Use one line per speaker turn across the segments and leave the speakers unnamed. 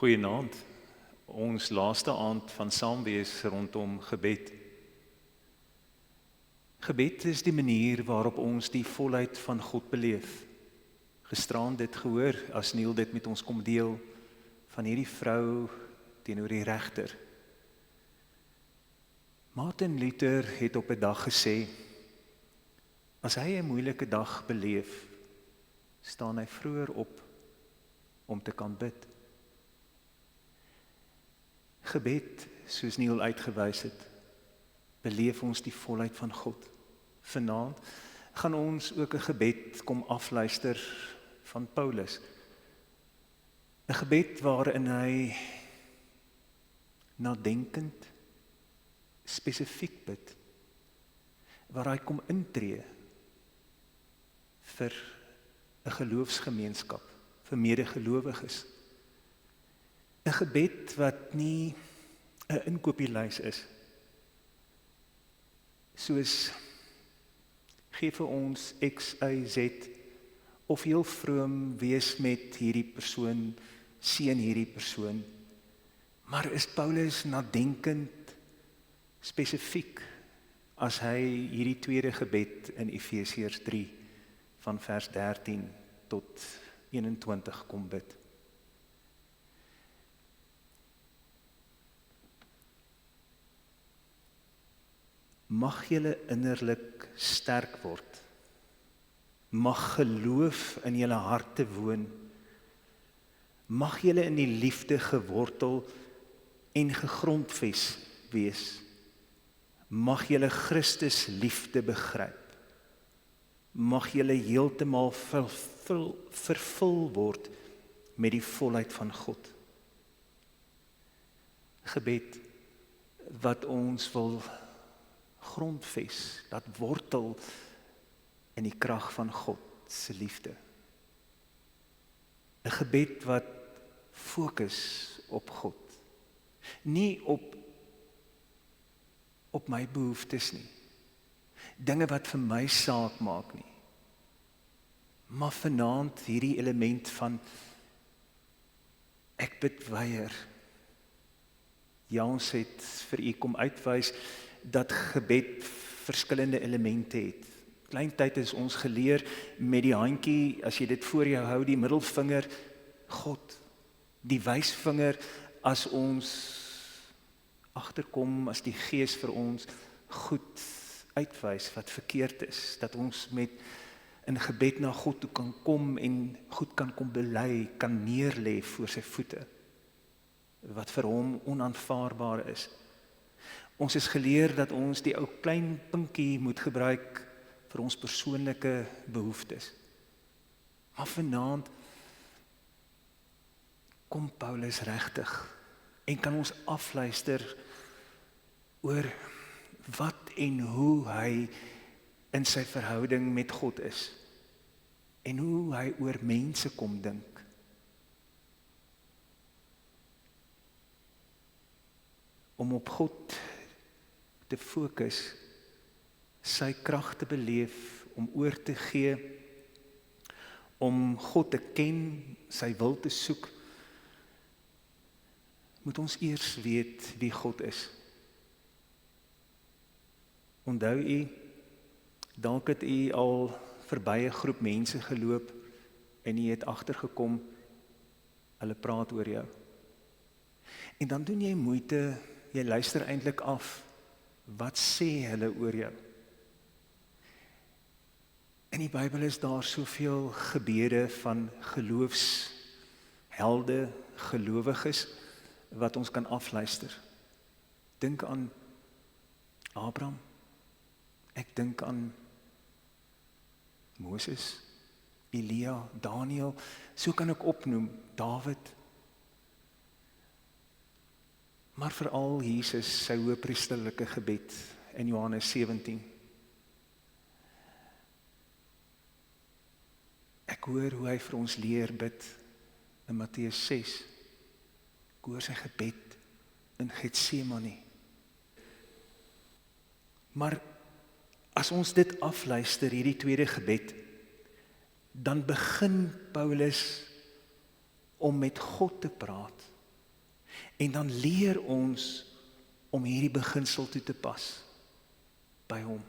Goeienaand. Ons laaste aand van saamwees rondom gebed. Gebed is die manier waarop ons die volheid van God beleef. Gisterand dit gehoor, as Neil dit met ons kom deel, van hierdie vrou teenoor die regter. Martin Luther het op 'n dag gesê, as hy 'n moeilike dag beleef, staan hy vroeër op om te kan bid. Gebed, soos Neil uitgewys het, beleef ons die volheid van God. Vanaand gaan ons ook 'n gebed kom afluister van Paulus. 'n Gebed waarin hy nadenkend, spesifiek bid, waar hy kom intree vir 'n geloofsgemeenskap, vir medegelowiges. 'n Gebed wat nie 'n inkopieslys is, soos gee vir ons X, Y, Z, of heel vroom wees met hierdie persoon, seën hierdie persoon. Maar is Paulus nadenkend, spesifiek, as hy hierdie tweede gebed in Efesiërs 3, van vers 13 tot 21 kom bid. Mag julle innerlik sterk word. Mag geloof in julle harte woon. Mag julle in die liefde gewortel en gegrondves wees. Mag julle Christus liefde begryp. Mag julle heeltemal vervul word met die volheid van God. Gebed wat ons wil grondves, dat wortel in die krag van God se liefde. 'n Gebed wat fokus op God, nie op my behoeftes nie, dinge wat vir my saak maak nie, maar vanaand hierdie element van ek bid weier. Jans het vir u kom uitwys dat gebed verskillende elemente het. Kleintyd is ons geleer met die handjie, as jy dit voor jou hou, die middelvinger, God, die wysvinger, as ons agterkom, as die Gees vir ons goed uitwys wat verkeerd is, dat ons met in gebed na God toe kan kom en goed kan kom bely, kan neerlê voor sy voete, wat vir hom onaanvaarbaar is. Ons is geleer dat ons die ou klein pinkie moet gebruik vir ons persoonlike behoeftes. Maar vanaand kom Paulus regtig en kan ons afluister oor wat en hoe hy in sy verhouding met God is en hoe hy oor mense kom dink. Om op God te fokus, sy krag te beleef, om oor te gee, om God te ken, sy wil te soek, moet ons eers weet wie God is. Onthou u, dalk het u al verby 'n groep mense geloop en u het agtergekom, hulle praat oor jou. En dan doen jy moeite, jy luister eintlik af, wat sê hulle oor jou? In die Bybel is daar soveel gebede van geloofshelde, gelowiges, wat ons kan afluister. Dink aan Abraham, ek dink aan Moses, Elia, Daniel, so kan ek opnoem, Dawid, maar veral Jesus, sy hoëpriesterlike gebed in Johannes 17. Ek hoor hoe hy vir ons leer bid in Matteus 6. Ek hoor sy gebed in Getsemane. Maar as ons dit afluister, hierdie tweede gebed, dan begin Paulus om met God te praat, En dan leer ons om hierdie beginsel toe te pas by hom.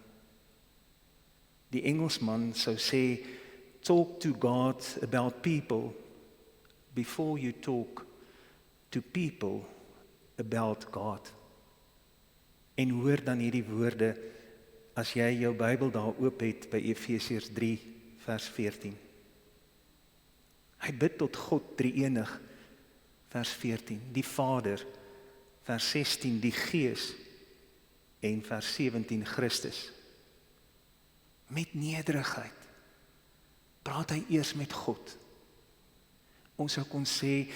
Die Engelsman sou sê, talk to God about people before you talk to people about God. En hoor dan hierdie woorde, as jy jou Bybel daar oop het by Efesiërs 3 vers 14. Hy bid tot God drie-enig, vers 14, die Vader, vers 16, die Gees, en vers 17, Christus. Met nederigheid praat hy eers met God. Ons sou kon sê,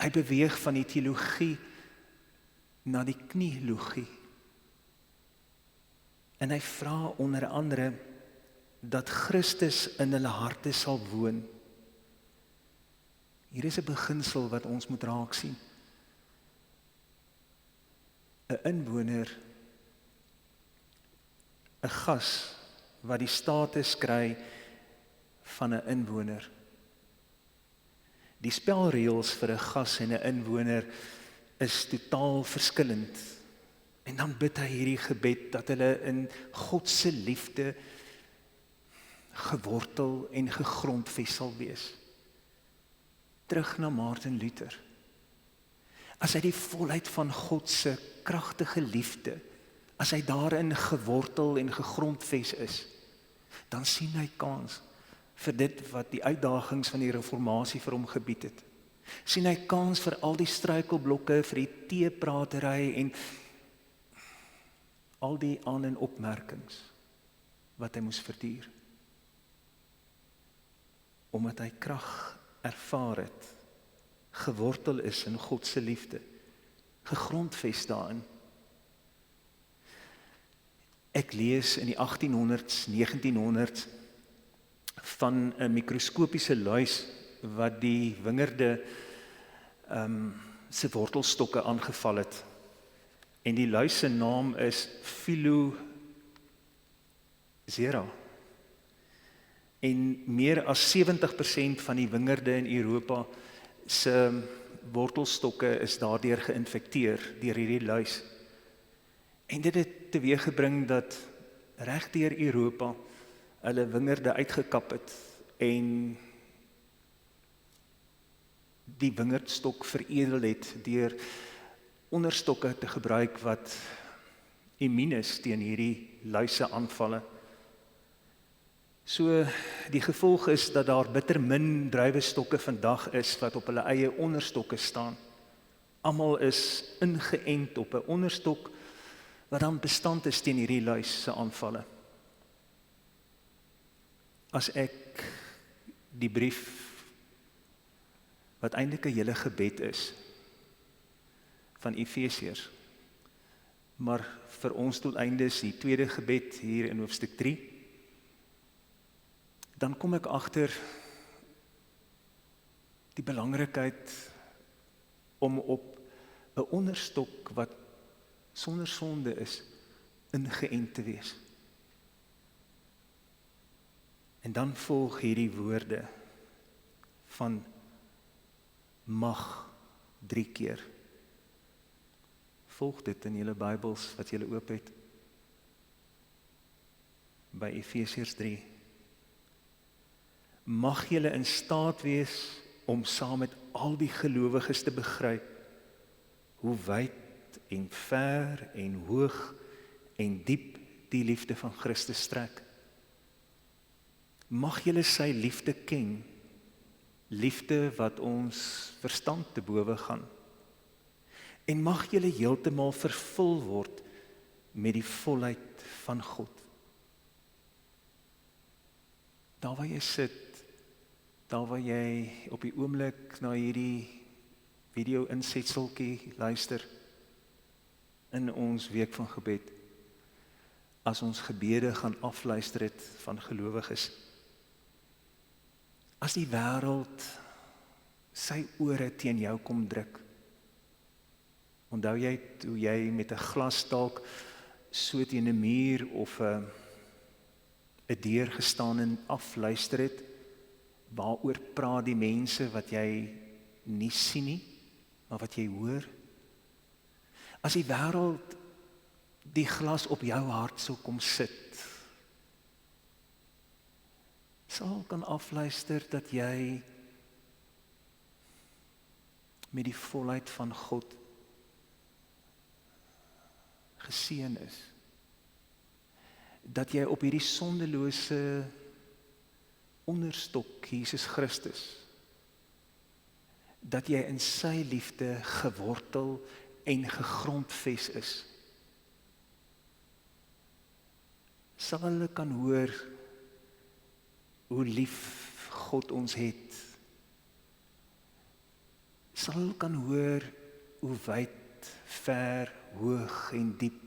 hy beweeg van die teologie na die knielogie. En hy vra onder andere dat Christus in hulle harte sal woon. Hier is 'n beginsel wat ons moet raak sien. 'n inwoner, 'n gas wat die status kry van 'n inwoner. Die spelreëls vir 'n gas en 'n inwoner is totaal verskillend. En dan bid hy hierdie gebed dat hulle in God se liefde gewortel en gegrondves sal wees. Terug na Martin Luther. As hy die volheid van God se kragtige liefde, as hy daarin gewortel en gegrondves is, dan sien hy kans vir dit wat die uitdagings van die reformatie vir hom gebied het. Sien hy kans vir al die struikelblokke, vir die teepratery en al die aan- en opmerkings wat hy moes verduur. Omdat hy krag ervaar het, gewortel is in God se liefde, gegrondves daarin. Ek lees in die 1800s, 1900s van 'n mikroskopiese luis wat die wingerde se wortelstokke aangeval het. En die luis se naam is Filozera. En meer as 70% van die wingerde in Europa se wortelstokke is daardeur geïnfekteer deur hierdie luis. En dit het teweeggebring dat reg deur Europa hulle wingerde uitgekap het en die wingerdstok veredel het deur onderstokke te gebruik wat immuun is teen hierdie luise aanvalle. So die gevolg is dat daar bitter min druiwestokke vandag is wat op hulle eie onderstokke staan. Almal is ingeënt op 'n onderstok wat dan bestand is teen hierdie luis se aanvalle. As ek die brief wat eintlik 'n hele gebed is van Efesiërs, maar vir ons doeleindes die tweede gebed hier in hoofstuk 3, dan kom ek agter die belangrikheid om op 'n onderstok wat sonder sonde is, ingeënt te wees. En dan volg hierdie woorde van mag 3 keer. Volg dit in julle Bybels wat julle oop het. By Efesiërs 3. Mag julle in staat wees om saam met al die gelowiges te begryp hoe wyd en ver en hoog en diep die liefde van Christus strek. Mag julle sy liefde ken, liefde wat ons verstand te bowe gaan. En mag julle heeltemal vervul word met die volheid van God. Daar waar jy sit, daar waar jy op die oomblik na hierdie video insetseltjie luister, in ons week van gebed, as ons gebede gaan afluister het van gelowiges, as die wêreld sy ore teen jou kom druk, onthou jy toe jy met 'n glas dalk so teen 'n muur of 'n deur gestaan en afluister het, waaroor praat die mense wat jy nie sien nie, maar wat jy hoor? As die wêreld die glas op jou hart sou kom sit, sal kan afluister dat jy met die volheid van God geseën is. Dat jy op hierdie sondelose onderstok Jesus Christus, dat jy in sy liefde gewortel en gegrondves is. Sal hulle kan hoor hoe lief God ons het. Sal hulle kan hoor hoe wyd, ver, hoog en diep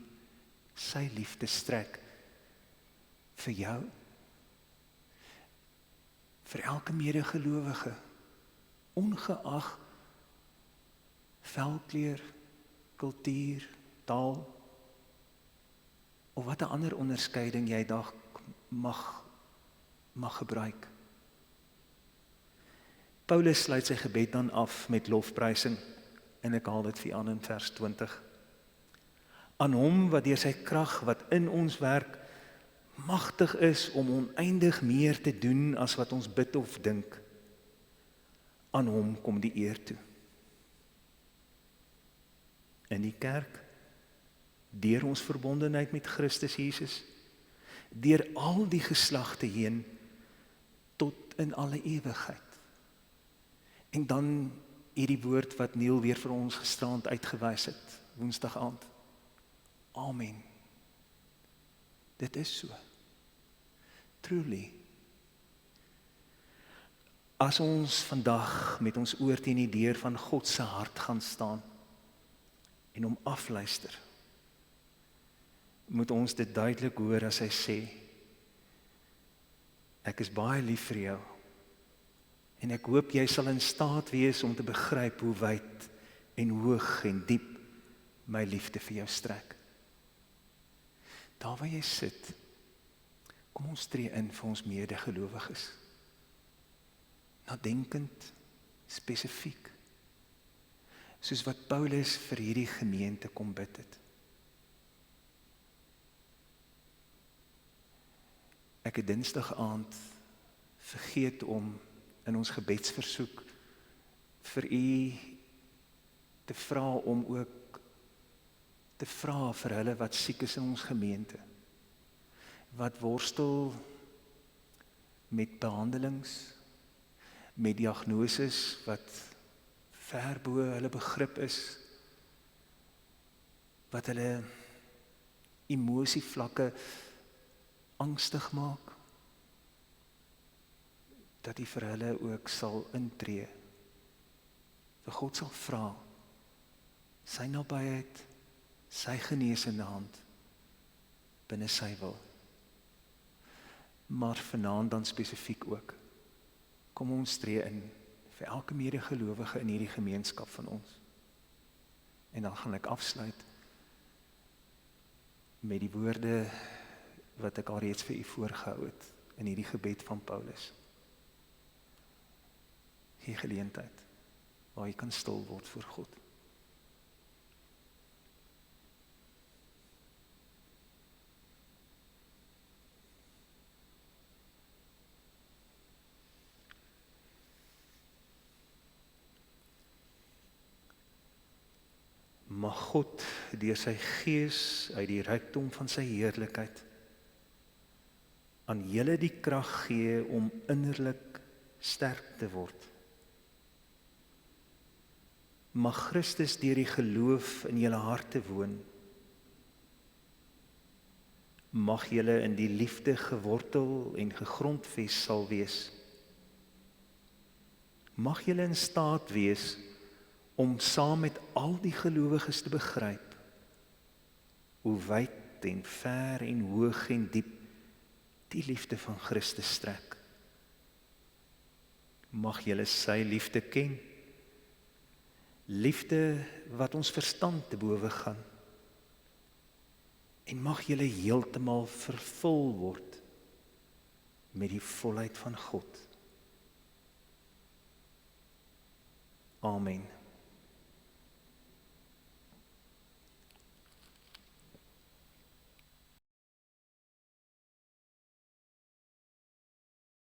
sy liefde strek vir jou, vir elke medegelowige, ongeag velkleur, kultuur, taal, of wat 'n ander onderskeiding jy dalk mag gebruik. Paulus sluit sy gebed dan af met lofprysing, en ek haal dit vir aan in vers 20. Aan hom wat deur sy krag wat in ons werk, magtig is om oneindig meer te doen as wat ons bid of dink. Aan hom kom die eer toe. In die kerk, deur ons verbondenheid met Christus Jesus, deur al die geslagte heen, tot in alle ewigheid. En dan hierdie woord wat Neil weer vir ons gisterand uitgewys het, woensdag aand. Amen. Dit is so. Truly. As ons vandag met ons oor teen die deur van God se hart gaan staan en hom afluister, moet ons dit duidelik hoor as hy sê, ek is baie lief vir jou, en ek hoop jy sal in staat wees om te begryp hoe wyd en hoog en diep my liefde vir jou strek. Daar waar jy sit, kom ons tree in vir ons medegelowiges. Nadenkend, spesifiek, soos wat Paulus vir hierdie gemeente kom bid het. Ek het Dinsdag aand vergeet om in ons gebedsversoek vir u te vra om ook te vra vir hulle wat siek is in ons gemeente, wat worstel met behandelings, met diagnoses wat ver bo hulle begrip is, wat hulle emosievlakke angstig maak, dat hy vir hulle ook sal intree, vir God sal vra, sy nabyheid, sy genesende hand, binne sy wil. Maar vanaand dan spesifiek ook, kom ons tree in, vir elke medegelowige in hierdie gemeenskap van ons. En dan gaan ek afsluit, met die woorde, wat ek al reeds vir u voorgehou het, in hierdie gebed van Paulus. Gee geleentheid, waar jy kan stil word voor God. Mag God deur sy Gees uit die rykdom van sy heerlikheid aan julle die krag gee om innerlik sterk te word. Mag Christus deur die geloof in julle harte woon. Mag julle in die liefde gewortel en gegrondves sal wees. Mag julle in staat wees om saam met al die gelowiges te begryp hoe wyd en ver en hoog en diep die liefde van Christus strek. Mag julle sy liefde ken, liefde wat ons verstand te bowe gaan, en mag julle heeltemal vervul word met die volheid van God. Amen.